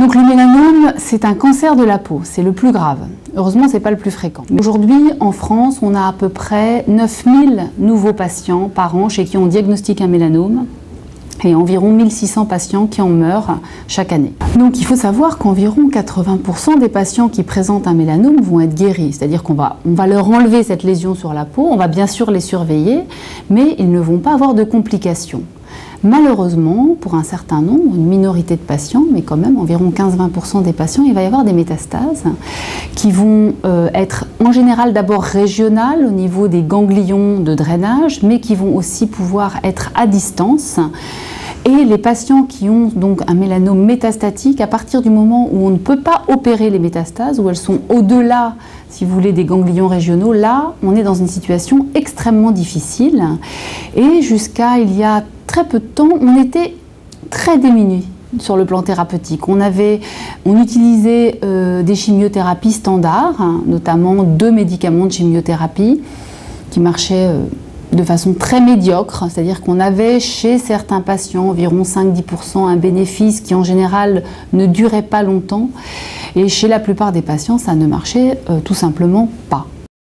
Donc le mélanome, c'est un cancer de la peau, c'est le plus grave. Heureusement, ce n'est pas le plus fréquent. Aujourd'hui, en France, on a à peu près 9000 nouveaux patients par an chez qui on diagnostique un mélanome et environ 1600 patients qui en meurent chaque année. Donc il faut savoir qu'environ 80% des patients qui présentent un mélanome vont être guéris, c'est-à-dire qu'on va leur enlever cette lésion sur la peau, on va bien sûr les surveiller, mais ils ne vont pas avoir de complications. Malheureusement, pour un certain nombre, une minorité de patients, mais quand même environ 15-20% des patients, il va y avoir des métastases qui vont être en général d'abord régionales au niveau des ganglions de drainage, mais qui vont aussi pouvoir être à distance. Et les patients qui ont donc un mélanome métastatique, à partir du moment où on ne peut pas opérer les métastases, où elles sont au-delà, si vous voulez, des ganglions régionaux, là, on est dans une situation extrêmement difficile. Et jusqu'à il y a très peu de temps, on était très démunis sur le plan thérapeutique. On utilisait des chimiothérapies standards, notamment 2 médicaments de chimiothérapie qui marchaient de façon très médiocre, c'est-à-dire qu'on avait chez certains patients environ 5-10% un bénéfice qui en général ne durait pas longtemps, et chez la plupart des patients ça ne marchait tout simplement pas.